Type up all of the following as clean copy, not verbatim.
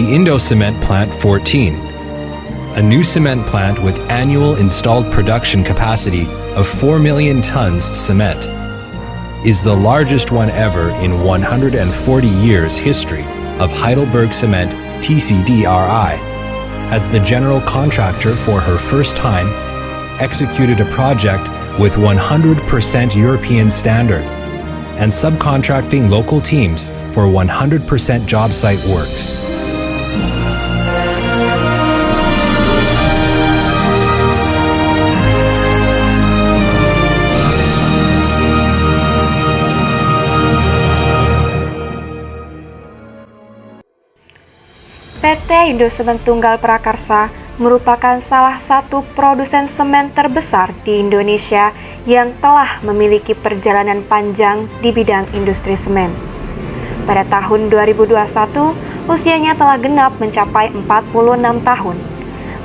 the Indocement Plant 14, a new cement plant with annual installed production capacity of 4 million tons cement, is the largest one ever in 140 years history of Heidelberg Cement TCDRI, as the general contractor for her first time executed a project with 100% European standard and subcontracting local teams for 100% job site works. PT Indosemen Tunggal Prakarsa merupakan salah satu produsen semen terbesar di Indonesia yang telah memiliki perjalanan panjang di bidang industri semen. Pada tahun 2021, usianya telah genap mencapai 46 tahun.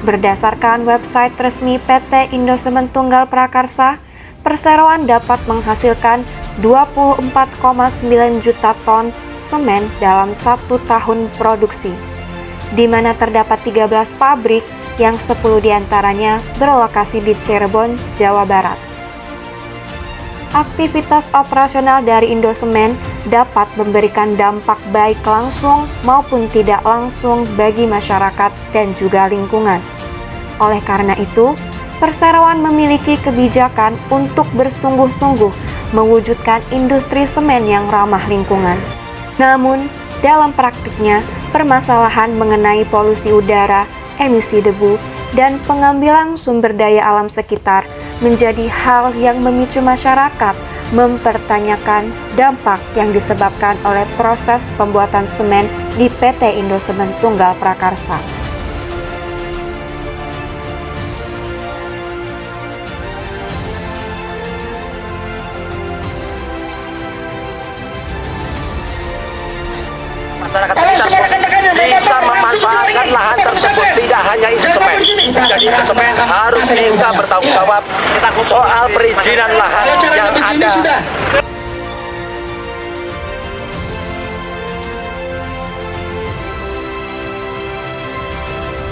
Berdasarkan website resmi PT Indosemen Tunggal Prakarsa, perseroan dapat menghasilkan 24,9 juta ton semen dalam 1 tahun produksi, di mana terdapat 13 pabrik yang 10 diantaranya berlokasi di Cirebon, Jawa Barat. Aktivitas operasional dari Indosemen dapat memberikan dampak baik langsung maupun tidak langsung bagi masyarakat dan juga lingkungan. Oleh karena itu, perseroan memiliki kebijakan untuk bersungguh-sungguh mewujudkan industri semen yang ramah lingkungan. Namun, dalam praktiknya, permasalahan mengenai polusi udara, emisi debu, dan pengambilan sumber daya alam sekitar menjadi hal yang memicu masyarakat mempertanyakan dampak yang disebabkan oleh proses pembuatan semen di PT Indosemen Tunggal Prakarsa. Masyarakat sekitar bisa memanfaatkan lahan tersebut, tidak hanya Indosemen. Jadi Indosemen harus bisa bertanggung jawab soal perizinan lahan yang ada.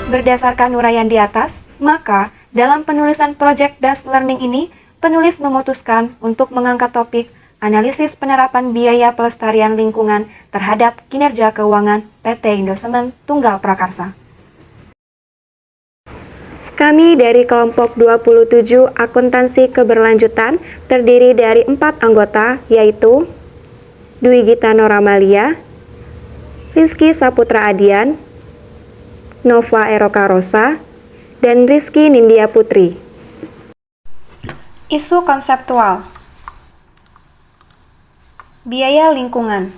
Berdasarkan uraian di atas, maka dalam penulisan Project Based Learning ini, penulis memutuskan untuk mengangkat topik analisis penerapan biaya pelestarian lingkungan terhadap kinerja keuangan PT Indosemen Tunggal Prakarsa. Kami dari kelompok 27 Akuntansi Keberlanjutan terdiri dari 4 anggota, yaitu Dwi Gita Noramalia, Rizky Saputra Adian, Nova Eroka Rosa, dan Rizky Nindya Putri. Isu konseptual. Biaya lingkungan.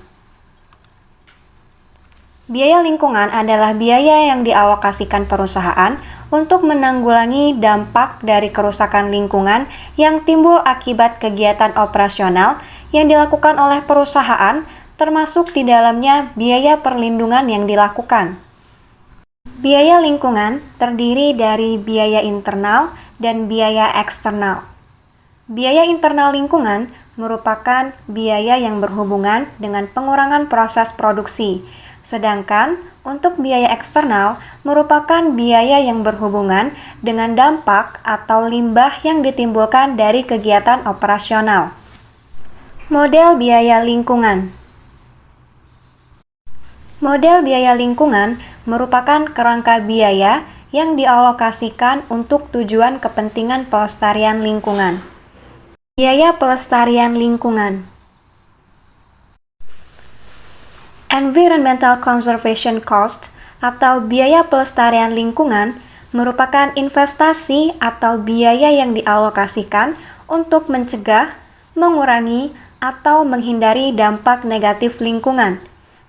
Biaya lingkungan adalah biaya yang dialokasikan perusahaan untuk menanggulangi dampak dari kerusakan lingkungan yang timbul akibat kegiatan operasional yang dilakukan oleh perusahaan, termasuk di dalamnya biaya perlindungan yang dilakukan. Biaya lingkungan terdiri dari biaya internal dan biaya eksternal. Biaya internal lingkungan merupakan biaya yang berhubungan dengan pengurangan proses produksi, sedangkan untuk biaya eksternal merupakan biaya yang berhubungan dengan dampak atau limbah yang ditimbulkan dari kegiatan operasional. Model biaya lingkungan. Model biaya lingkungan merupakan kerangka biaya yang dialokasikan untuk tujuan kepentingan pelestarian lingkungan. Biaya pelestarian lingkungan. Environmental Conservation Cost atau biaya pelestarian lingkungan merupakan investasi atau biaya yang dialokasikan untuk mencegah, mengurangi, atau menghindari dampak negatif lingkungan.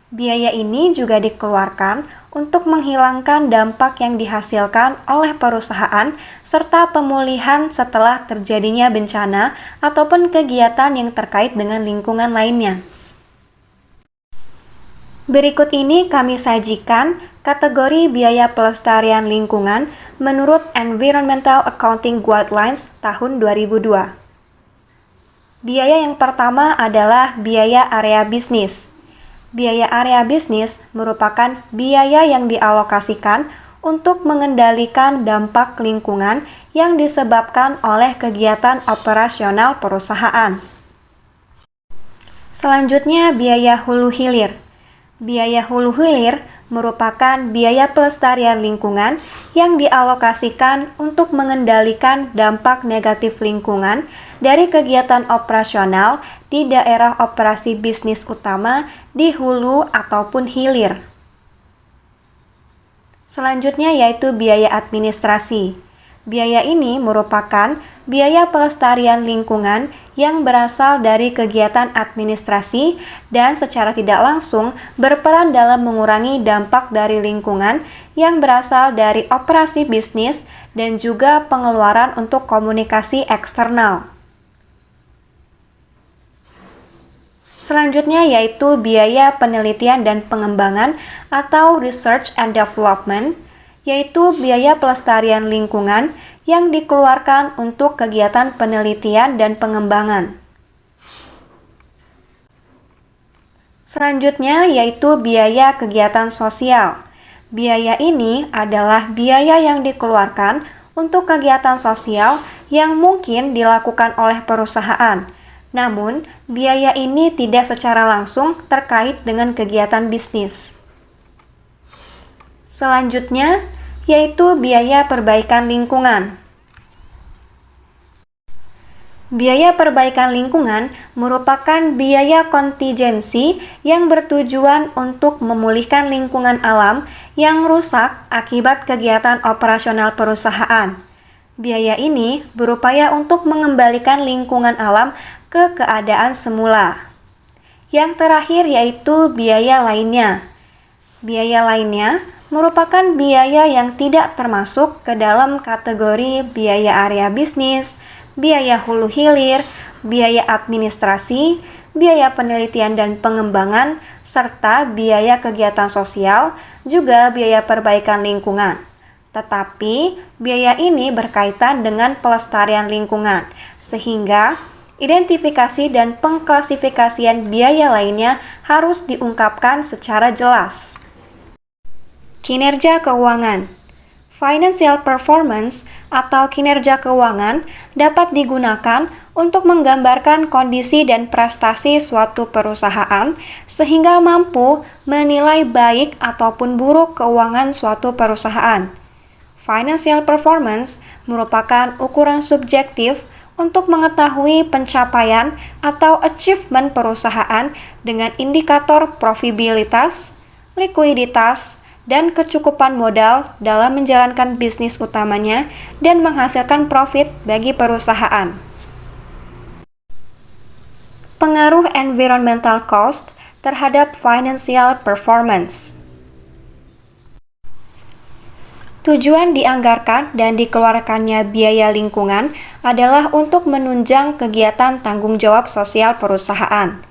Biaya ini juga dikeluarkan untuk menghilangkan dampak yang dihasilkan oleh perusahaan serta pemulihan setelah terjadinya bencana ataupun kegiatan yang terkait dengan lingkungan lainnya. Berikut ini kami sajikan kategori biaya pelestarian lingkungan menurut Environmental Accounting Guidelines tahun 2002. Biaya yang pertama adalah biaya area bisnis. Biaya area bisnis merupakan biaya yang dialokasikan untuk mengendalikan dampak lingkungan yang disebabkan oleh kegiatan operasional perusahaan. Selanjutnya, biaya hulu hilir. Biaya hulu hilir merupakan biaya pelestarian lingkungan yang dialokasikan untuk mengendalikan dampak negatif lingkungan dari kegiatan operasional di daerah operasi bisnis utama di hulu ataupun hilir. Selanjutnya yaitu biaya administrasi. Biaya ini merupakan biaya pelestarian lingkungan yang berasal dari kegiatan administrasi dan secara tidak langsung berperan dalam mengurangi dampak dari lingkungan yang berasal dari operasi bisnis dan juga pengeluaran untuk komunikasi eksternal. Selanjutnya yaitu biaya penelitian dan pengembangan atau research and development, yaitu biaya pelestarian lingkungan yang dikeluarkan untuk kegiatan penelitian dan pengembangan. Selanjutnya yaitu biaya kegiatan sosial. Biaya ini adalah biaya yang dikeluarkan untuk kegiatan sosial yang mungkin dilakukan oleh perusahaan. Namun, biaya ini tidak secara langsung terkait dengan kegiatan bisnis. Selanjutnya, yaitu biaya perbaikan lingkungan. Biaya perbaikan lingkungan merupakan biaya kontingensi yang bertujuan untuk memulihkan lingkungan alam yang rusak akibat kegiatan operasional perusahaan. Biaya ini berupaya untuk mengembalikan lingkungan alam ke keadaan semula. Yang terakhir yaitu biaya lainnya. Biaya lainnya merupakan biaya yang tidak termasuk ke dalam kategori biaya area bisnis, biaya hulu hilir, biaya administrasi, biaya penelitian dan pengembangan, serta biaya kegiatan sosial, juga biaya perbaikan lingkungan. Tetapi, biaya ini berkaitan dengan pelestarian lingkungan, sehingga identifikasi dan pengklasifikasian biaya lainnya harus diungkapkan secara jelas. Kinerja keuangan. Financial performance atau kinerja keuangan dapat digunakan untuk menggambarkan kondisi dan prestasi suatu perusahaan sehingga mampu menilai baik ataupun buruk keuangan suatu perusahaan. Financial performance merupakan ukuran subjektif untuk mengetahui pencapaian atau achievement perusahaan dengan indikator profitabilitas, likuiditas, dan kecukupan modal dalam menjalankan bisnis utamanya dan menghasilkan profit bagi perusahaan. Pengaruh environmental cost terhadap financial performance. Tujuan dianggarkan dan dikeluarkannya biaya lingkungan adalah untuk menunjang kegiatan tanggung jawab sosial perusahaan.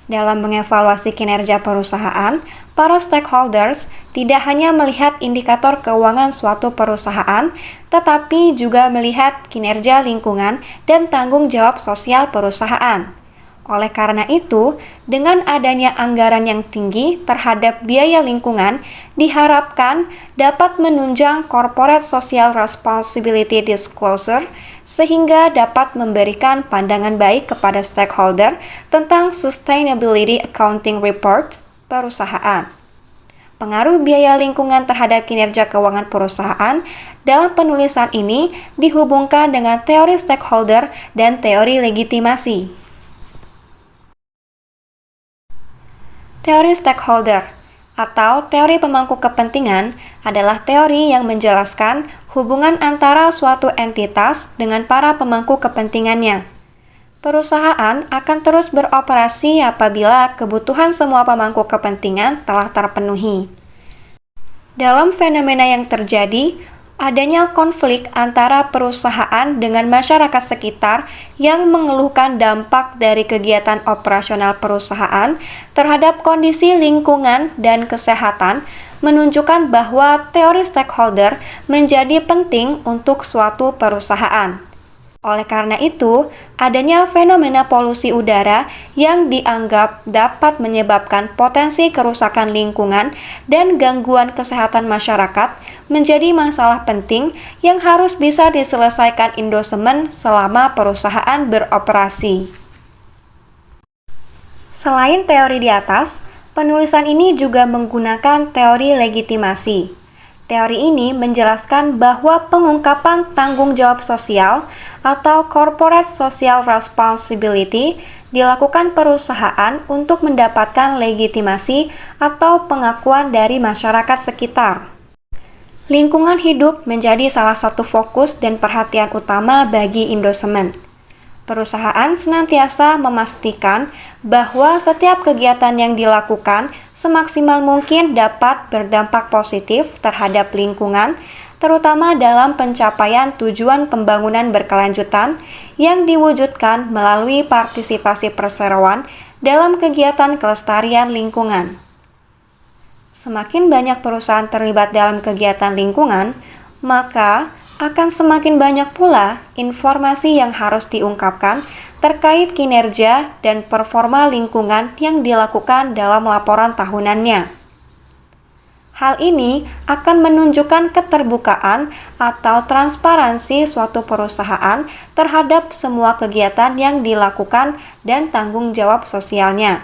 Dalam mengevaluasi kinerja perusahaan, para stakeholders tidak hanya melihat indikator keuangan suatu perusahaan, tetapi juga melihat kinerja lingkungan dan tanggung jawab sosial perusahaan. Oleh karena itu, dengan adanya anggaran yang tinggi terhadap biaya lingkungan, diharapkan dapat menunjang corporate social responsibility disclosure sehingga dapat memberikan pandangan baik kepada stakeholder tentang sustainability accounting report perusahaan. Pengaruh biaya lingkungan terhadap kinerja keuangan perusahaan dalam penulisan ini dihubungkan dengan teori stakeholder dan teori legitimasi. Teori stakeholder atau teori pemangku kepentingan adalah teori yang menjelaskan hubungan antara suatu entitas dengan para pemangku kepentingannya. Perusahaan akan terus beroperasi apabila kebutuhan semua pemangku kepentingan telah terpenuhi. Dalam fenomena yang terjadi, adanya konflik antara perusahaan dengan masyarakat sekitar yang mengeluhkan dampak dari kegiatan operasional perusahaan terhadap kondisi lingkungan dan kesehatan menunjukkan bahwa teori stakeholder menjadi penting untuk suatu perusahaan. Oleh karena itu, adanya fenomena polusi udara yang dianggap dapat menyebabkan potensi kerusakan lingkungan dan gangguan kesehatan masyarakat menjadi masalah penting yang harus bisa diselesaikan Indosemen selama perusahaan beroperasi. Selain teori di atas, penulisan ini juga menggunakan teori legitimasi. Teori ini menjelaskan bahwa pengungkapan tanggung jawab sosial atau corporate social responsibility dilakukan perusahaan untuk mendapatkan legitimasi atau pengakuan dari masyarakat sekitar. Lingkungan hidup menjadi salah satu fokus dan perhatian utama bagi Indosemen. Perusahaan senantiasa memastikan bahwa setiap kegiatan yang dilakukan semaksimal mungkin dapat berdampak positif terhadap lingkungan, terutama dalam pencapaian tujuan pembangunan berkelanjutan yang diwujudkan melalui partisipasi perseroan dalam kegiatan kelestarian lingkungan. Semakin banyak perusahaan terlibat dalam kegiatan lingkungan, maka akan semakin banyak pula informasi yang harus diungkapkan terkait kinerja dan performa lingkungan yang dilakukan dalam laporan tahunannya. Hal ini akan menunjukkan keterbukaan atau transparansi suatu perusahaan terhadap semua kegiatan yang dilakukan dan tanggung jawab sosialnya.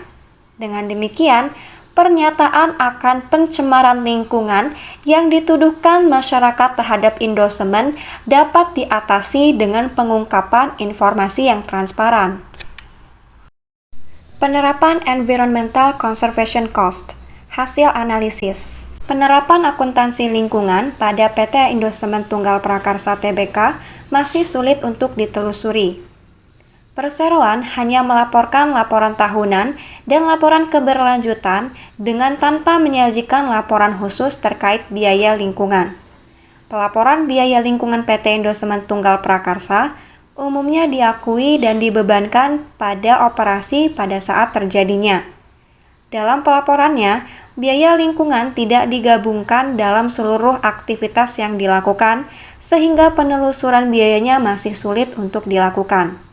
Dengan demikian, pernyataan akan pencemaran lingkungan yang dituduhkan masyarakat terhadap Indosemen dapat diatasi dengan pengungkapan informasi yang transparan. Penerapan Environmental Conservation Cost. Hasil analisis. Penerapan akuntansi lingkungan pada PT Indosemen Tunggal Prakarsa Tbk masih sulit untuk ditelusuri. Perseroan hanya melaporkan laporan tahunan dan laporan keberlanjutan dengan tanpa menyajikan laporan khusus terkait biaya lingkungan. Pelaporan biaya lingkungan PT Indosemen Tunggal Prakarsa umumnya diakui dan dibebankan pada operasi pada saat terjadinya. Dalam pelaporannya, biaya lingkungan tidak digabungkan dalam seluruh aktivitas yang dilakukan, sehingga penelusuran biayanya masih sulit untuk dilakukan.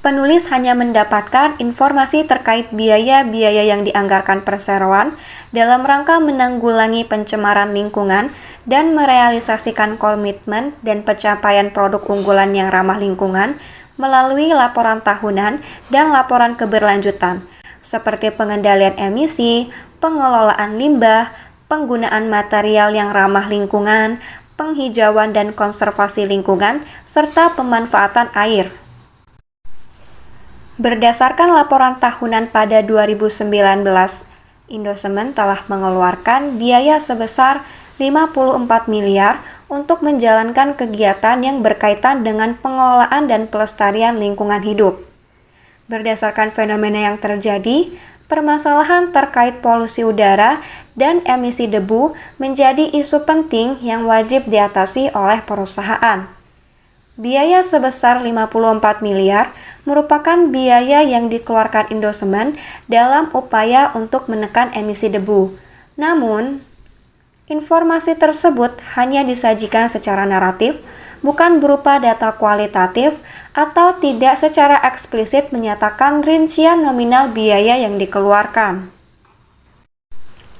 Penulis hanya mendapatkan informasi terkait biaya-biaya yang dianggarkan perseroan dalam rangka menanggulangi pencemaran lingkungan dan merealisasikan komitmen dan pencapaian produk unggulan yang ramah lingkungan melalui laporan tahunan dan laporan keberlanjutan, seperti pengendalian emisi, pengelolaan limbah, penggunaan material yang ramah lingkungan, penghijauan dan konservasi lingkungan, serta pemanfaatan air. Berdasarkan laporan tahunan pada 2019, Indosemen telah mengeluarkan biaya sebesar 54 miliar untuk menjalankan kegiatan yang berkaitan dengan pengelolaan dan pelestarian lingkungan hidup. Berdasarkan fenomena yang terjadi, permasalahan terkait polusi udara dan emisi debu menjadi isu penting yang wajib diatasi oleh perusahaan. Biaya sebesar 54 miliar merupakan biaya yang dikeluarkan Indosemen dalam upaya untuk menekan emisi debu. Namun, informasi tersebut hanya disajikan secara naratif, bukan berupa data kualitatif, atau tidak secara eksplisit menyatakan rincian nominal biaya yang dikeluarkan.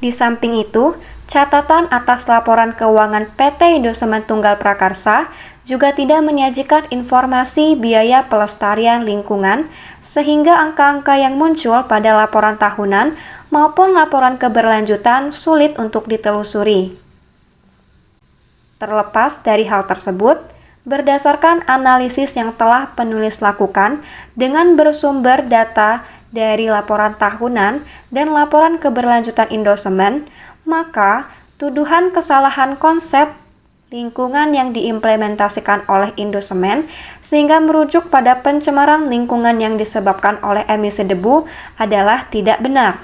Di samping itu, catatan atas laporan keuangan PT Indosemen Tunggal Prakarsa juga tidak menyajikan informasi biaya pelestarian lingkungan, sehingga angka-angka yang muncul pada laporan tahunan maupun laporan keberlanjutan sulit untuk ditelusuri. Terlepas dari hal tersebut, berdasarkan analisis yang telah penulis lakukan dengan bersumber data dari laporan tahunan dan laporan keberlanjutan Indosemen, maka tuduhan kesalahan konsep lingkungan yang diimplementasikan oleh Indosemen sehingga merujuk pada pencemaran lingkungan yang disebabkan oleh emisi debu adalah tidak benar.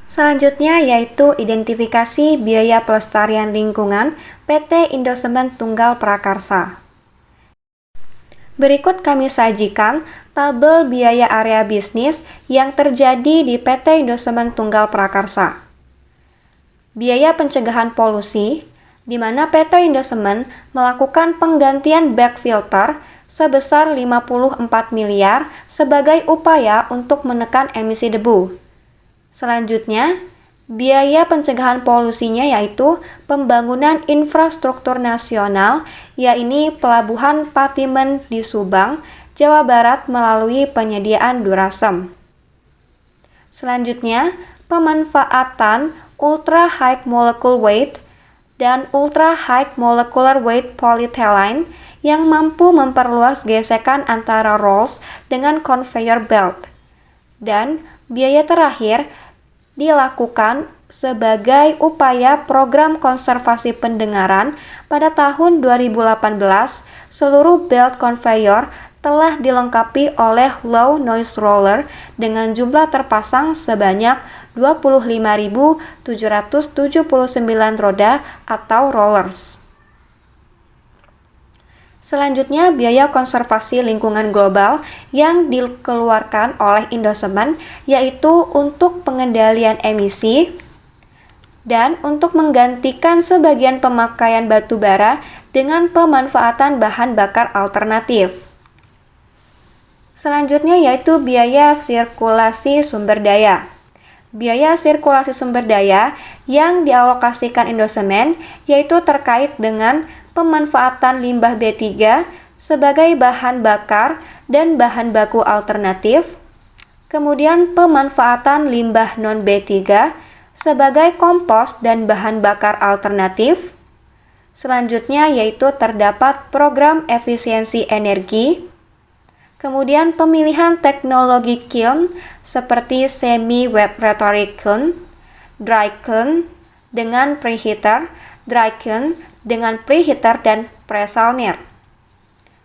Selanjutnya yaitu identifikasi biaya pelestarian lingkungan PT Indosemen Tunggal Prakarsa. Berikut kami sajikan tabel biaya area bisnis yang terjadi di PT Indosemen Tunggal Prakarsa. Biaya pencegahan polusi di mana PT Indosemen melakukan penggantian bag filter sebesar 54 miliar sebagai upaya untuk menekan emisi debu. Selanjutnya, biaya pencegahan polusinya yaitu pembangunan infrastruktur nasional, yaitu Pelabuhan Patimen di Subang, Jawa Barat melalui penyediaan Durasem. Selanjutnya, pemanfaatan Ultra High Molecular Weight dan Ultra High Molecular Weight Polyethylene yang mampu memperluas gesekan antara rolls dengan conveyor belt. Dan biaya terakhir dilakukan sebagai upaya program konservasi pendengaran. Pada tahun 2018, seluruh belt conveyor telah dilengkapi oleh low noise roller dengan jumlah terpasang sebanyak 25.779 roda atau rollers. Selanjutnya, biaya konservasi lingkungan global yang dikeluarkan oleh Indosemen yaitu untuk pengendalian emisi dan untuk menggantikan sebagian pemakaian batu bara dengan pemanfaatan bahan bakar alternatif. Selanjutnya yaitu biaya sirkulasi sumber daya. Biaya sirkulasi sumber daya yang dialokasikan Indosemen yaitu terkait dengan pemanfaatan limbah B3 sebagai bahan bakar dan bahan baku alternatif, kemudian pemanfaatan limbah non-B3 sebagai kompos dan bahan bakar alternatif. Selanjutnya yaitu terdapat program efisiensi energi, kemudian pemilihan teknologi kiln seperti semi-evaporative kiln, dry kiln dengan preheater, dry kiln dengan preheater dan pre-saliner.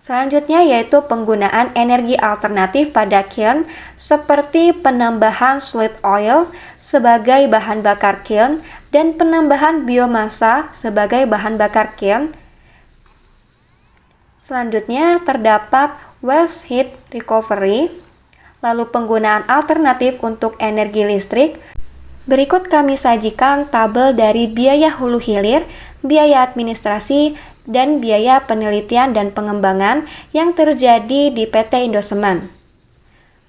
Selanjutnya yaitu penggunaan energi alternatif pada kiln seperti penambahan solid oil sebagai bahan bakar kiln dan penambahan biomasa sebagai bahan bakar kiln. Selanjutnya terdapat waste heat recovery, lalu penggunaan alternatif untuk energi listrik. Berikut kami sajikan tabel dari biaya hulu hilir, biaya administrasi, dan biaya penelitian dan pengembangan yang terjadi di PT Indosemen.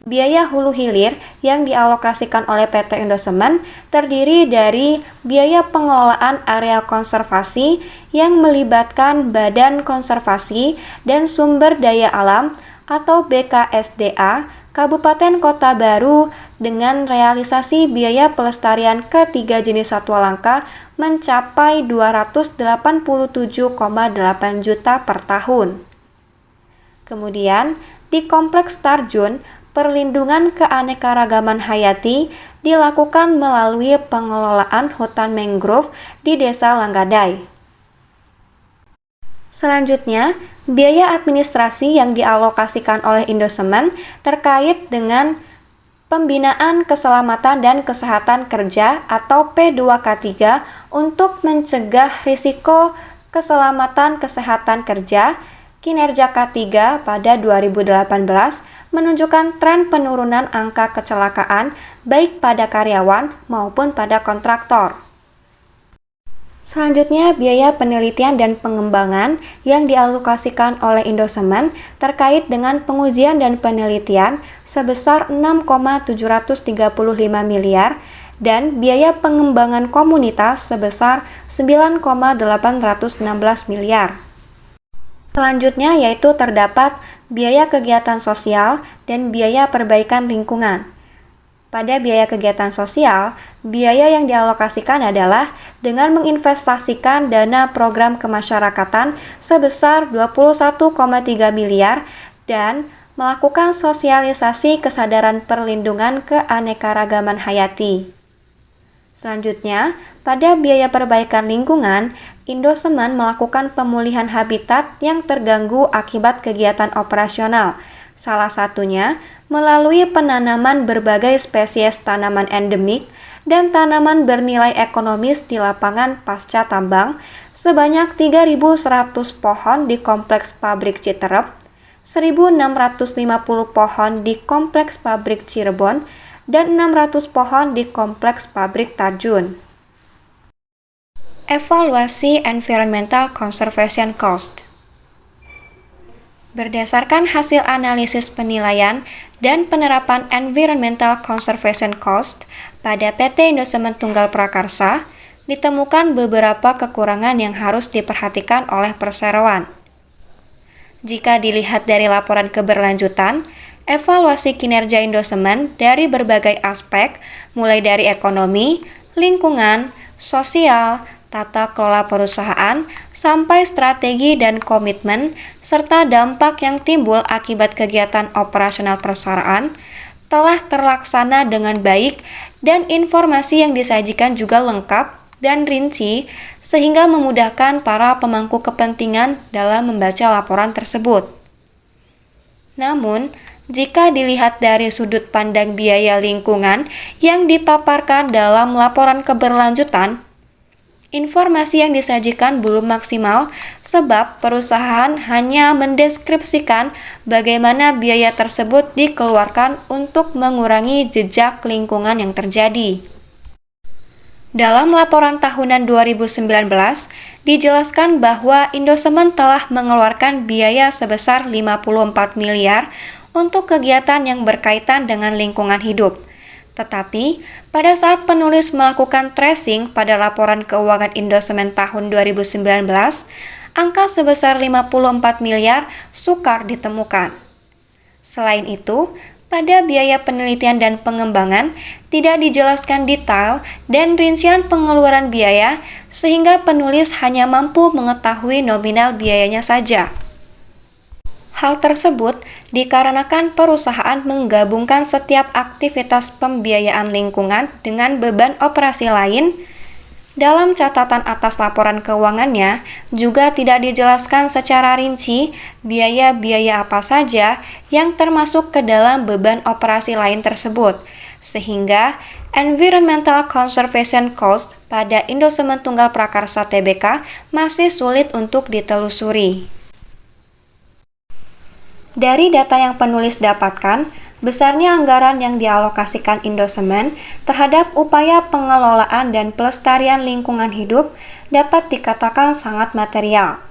Biaya hulu hilir yang dialokasikan oleh PT Indosemen terdiri dari biaya pengelolaan area konservasi yang melibatkan Badan Konservasi dan Sumber Daya Alam atau BKSDA Kabupaten Kota Baru dengan realisasi biaya pelestarian ketiga jenis satwa langka mencapai 287,8 juta per tahun. Kemudian, di Kompleks Tarjun, perlindungan keanekaragaman hayati dilakukan melalui pengelolaan hutan mangrove di Desa Langgadai. Selanjutnya, biaya administrasi yang dialokasikan oleh Indosemen terkait dengan pembinaan keselamatan dan kesehatan kerja atau P2K3 untuk mencegah risiko keselamatan kesehatan kerja. Kinerja K3 pada 2018 menunjukkan tren penurunan angka kecelakaan baik pada karyawan maupun pada kontraktor. Selanjutnya, biaya penelitian dan pengembangan yang dialokasikan oleh Indosemen terkait dengan pengujian dan penelitian sebesar 6,735 miliar dan biaya pengembangan komunitas sebesar 9,816 miliar. Selanjutnya yaitu terdapat biaya kegiatan sosial dan biaya perbaikan lingkungan. Pada biaya kegiatan sosial, biaya yang dialokasikan adalah dengan menginvestasikan dana program kemasyarakatan sebesar 21,3 miliar dan melakukan sosialisasi kesadaran perlindungan keanekaragaman hayati. Selanjutnya, pada biaya perbaikan lingkungan, Indosemen melakukan pemulihan habitat yang terganggu akibat kegiatan operasional. Salah satunya melalui penanaman berbagai spesies tanaman endemik dan tanaman bernilai ekonomis di lapangan pasca tambang sebanyak 3.100 pohon di Kompleks Pabrik Citerep, 1.650 pohon di Kompleks Pabrik Cirebon, dan 600 pohon di Kompleks Pabrik Tarjun. Evaluasi Environmental Conservation Cost. Berdasarkan hasil analisis penilaian dan penerapan Environmental Conservation Cost pada PT Indosemen Tunggal Prakarsa, ditemukan beberapa kekurangan yang harus diperhatikan oleh perseroan. Jika dilihat dari laporan keberlanjutan, evaluasi kinerja Indosemen dari berbagai aspek, mulai dari ekonomi, lingkungan, sosial, tata kelola perusahaan, sampai strategi dan komitmen, serta dampak yang timbul akibat kegiatan operasional perusahaan, telah terlaksana dengan baik dan informasi yang disajikan juga lengkap dan rinci sehingga memudahkan para pemangku kepentingan dalam membaca laporan tersebut. Namun, jika dilihat dari sudut pandang biaya lingkungan yang dipaparkan dalam laporan keberlanjutan, informasi yang disajikan belum maksimal sebab perusahaan hanya mendeskripsikan bagaimana biaya tersebut dikeluarkan untuk mengurangi jejak lingkungan yang terjadi. Dalam laporan tahunan 2019, dijelaskan bahwa Indosemen telah mengeluarkan biaya sebesar 54 miliar untuk kegiatan yang berkaitan dengan lingkungan hidup. Tetapi, pada saat penulis melakukan tracing pada laporan keuangan Indosemen tahun 2019, angka sebesar 54 miliar sukar ditemukan. Selain itu, pada biaya penelitian dan pengembangan tidak dijelaskan detail dan rincian pengeluaran biaya sehingga penulis hanya mampu mengetahui nominal biayanya saja. Hal tersebut dikarenakan perusahaan menggabungkan setiap aktivitas pembiayaan lingkungan dengan beban operasi lain. Dalam catatan atas laporan keuangannya juga tidak dijelaskan secara rinci biaya-biaya apa saja yang termasuk ke dalam beban operasi lain tersebut, sehingga Environmental Conservation Cost pada Indosemen Tunggal Prakarsa Tbk masih sulit untuk ditelusuri. Dari data yang penulis dapatkan, besarnya anggaran yang dialokasikan Indosemen terhadap upaya pengelolaan dan pelestarian lingkungan hidup dapat dikatakan sangat material.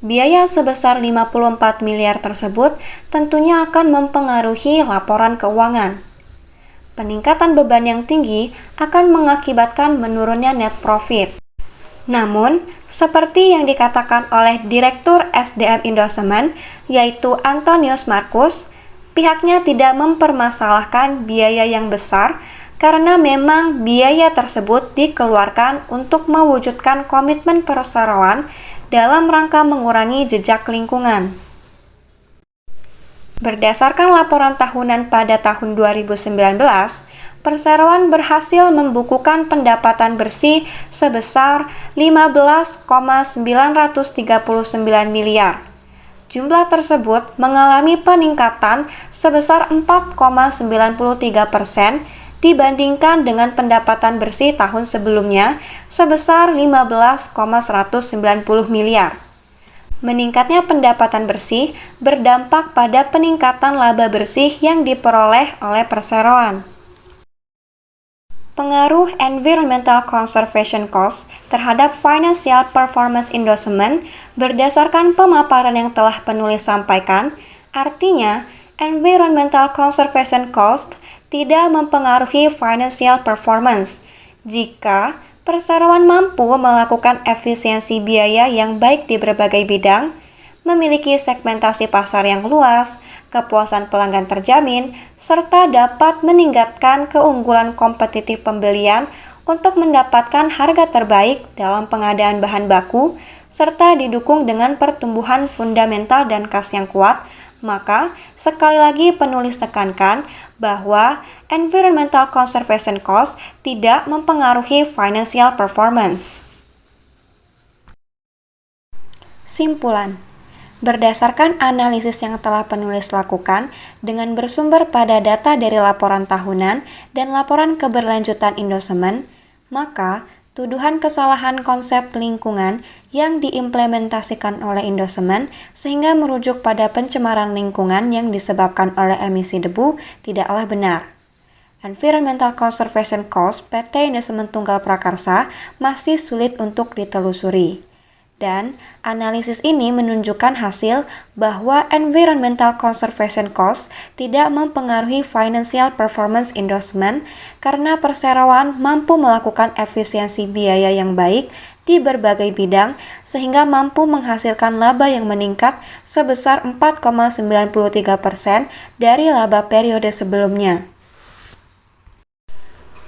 Biaya sebesar 54 miliar tersebut tentunya akan mempengaruhi laporan keuangan. Peningkatan beban yang tinggi akan mengakibatkan menurunnya net profit. Namun, seperti yang dikatakan oleh Direktur SDM Indosemen, yaitu Antonius Markus, pihaknya tidak mempermasalahkan biaya yang besar karena memang biaya tersebut dikeluarkan untuk mewujudkan komitmen perseroan dalam rangka mengurangi jejak lingkungan. Berdasarkan laporan tahunan pada tahun 2019, perseroan berhasil membukukan pendapatan bersih sebesar 15,939 miliar. Jumlah tersebut mengalami peningkatan sebesar 4,93% dibandingkan dengan pendapatan bersih tahun sebelumnya sebesar 15,190 miliar. Meningkatnya pendapatan bersih berdampak pada peningkatan laba bersih yang diperoleh oleh perseroan. Pengaruh Environmental Conservation Cost terhadap Financial Performance Indosemen berdasarkan pemaparan yang telah penulis sampaikan, artinya Environmental Conservation Cost tidak mempengaruhi financial performance jika perseroan mampu melakukan efisiensi biaya yang baik di berbagai bidang, memiliki segmentasi pasar yang luas, kepuasan pelanggan terjamin, serta dapat meningkatkan keunggulan kompetitif pembelian untuk mendapatkan harga terbaik dalam pengadaan bahan baku, serta didukung dengan pertumbuhan fundamental dan kas yang kuat, maka sekali lagi penulis tekankan bahwa Environmental Conservation Cost tidak mempengaruhi financial performance. Simpulan. Berdasarkan analisis yang telah penulis lakukan dengan bersumber pada data dari laporan tahunan dan laporan keberlanjutan Indosemen, maka tuduhan kesalahan konsep lingkungan yang diimplementasikan oleh Indosemen sehingga merujuk pada pencemaran lingkungan yang disebabkan oleh emisi debu tidaklah benar. Environmental Conservation Cost PT Indosemen Tunggal Prakarsa masih sulit untuk ditelusuri. Dan analisis ini menunjukkan hasil bahwa Environmental Conservation Cost tidak mempengaruhi Financial Performance Endorsement karena perseroan mampu melakukan efisiensi biaya yang baik di berbagai bidang sehingga mampu menghasilkan laba yang meningkat sebesar 4,93% dari laba periode sebelumnya.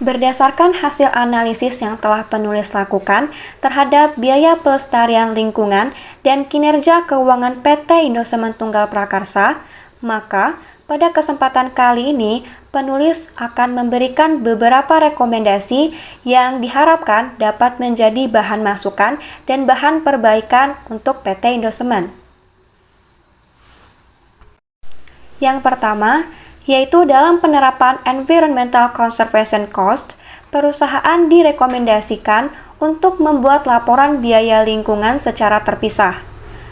Berdasarkan hasil analisis yang telah penulis lakukan terhadap biaya pelestarian lingkungan dan kinerja keuangan PT Indosemen Tunggal Prakarsa, maka pada kesempatan kali ini penulis akan memberikan beberapa rekomendasi yang diharapkan dapat menjadi bahan masukan dan bahan perbaikan untuk PT Indosemen. Yang pertama, yaitu dalam penerapan Environmental Conservation Cost, perusahaan direkomendasikan untuk membuat laporan biaya lingkungan secara terpisah.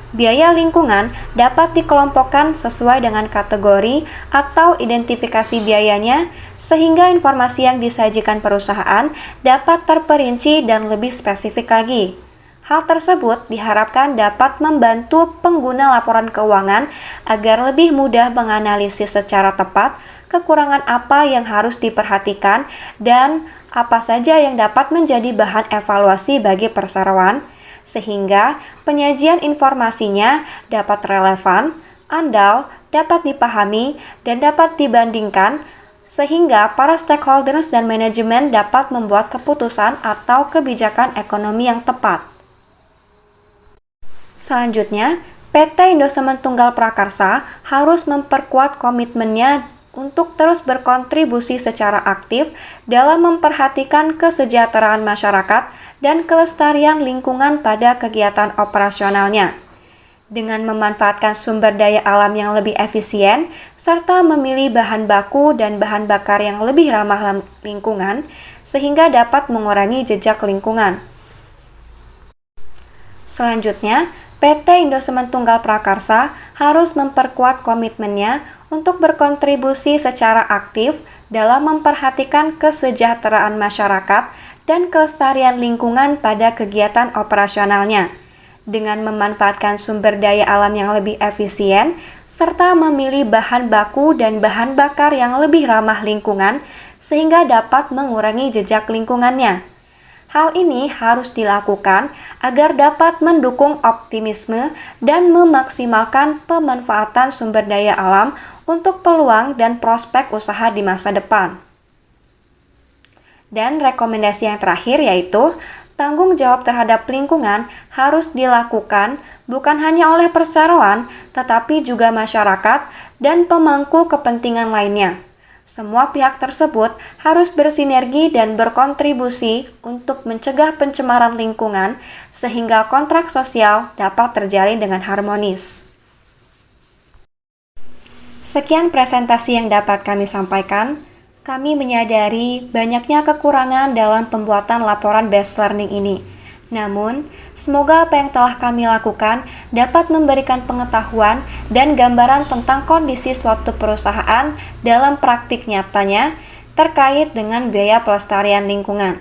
Biaya lingkungan dapat dikelompokkan sesuai dengan kategori atau identifikasi biayanya, sehingga informasi yang disajikan perusahaan dapat terperinci dan lebih spesifik lagi. Hal tersebut diharapkan dapat membantu pengguna laporan keuangan agar lebih mudah menganalisis secara tepat kekurangan apa yang harus diperhatikan dan apa saja yang dapat menjadi bahan evaluasi bagi perseroan, sehingga penyajian informasinya dapat relevan, andal, dapat dipahami, dan dapat dibandingkan, sehingga para stakeholders dan manajemen dapat membuat keputusan atau kebijakan ekonomi yang tepat. Selanjutnya, PT Indosemen Tunggal Prakarsa harus memperkuat komitmennya untuk terus berkontribusi secara aktif dalam memperhatikan kesejahteraan masyarakat dan kelestarian lingkungan pada kegiatan operasionalnya. Dengan memanfaatkan sumber daya alam yang lebih efisien, serta memilih bahan baku dan bahan bakar yang lebih ramah lingkungan, sehingga dapat mengurangi jejak lingkungan. Selanjutnya, PT Indosemen Tunggal Prakarsa harus memperkuat komitmennya untuk berkontribusi secara aktif dalam memperhatikan kesejahteraan masyarakat dan kelestarian lingkungan pada kegiatan operasionalnya, dengan memanfaatkan sumber daya alam yang lebih efisien, serta memilih bahan baku dan bahan bakar yang lebih ramah lingkungan, sehingga dapat mengurangi jejak lingkungannya. Hal ini harus dilakukan agar dapat mendukung optimisme dan memaksimalkan pemanfaatan sumber daya alam untuk peluang dan prospek usaha di masa depan. Dan rekomendasi yang terakhir yaitu tanggung jawab terhadap lingkungan harus dilakukan bukan hanya oleh perseroan, tetapi juga masyarakat dan pemangku kepentingan lainnya. Semua pihak tersebut harus bersinergi dan berkontribusi untuk mencegah pencemaran lingkungan sehingga kontrak sosial dapat terjalin dengan harmonis. Sekian presentasi yang dapat kami sampaikan. Kami menyadari banyaknya kekurangan dalam pembuatan laporan based learning ini. Namun, semoga apa yang telah kami lakukan dapat memberikan pengetahuan dan gambaran tentang kondisi suatu perusahaan dalam praktik nyatanya terkait dengan biaya pelestarian lingkungan.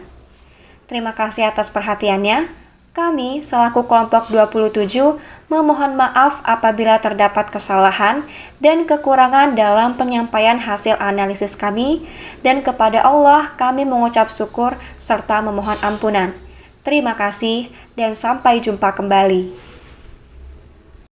Terima kasih atas perhatiannya. Kami, selaku kelompok 27, memohon maaf apabila terdapat kesalahan dan kekurangan dalam penyampaian hasil analisis kami, dan kepada Allah kami mengucap syukur serta memohon ampunan. Terima kasih dan sampai jumpa kembali.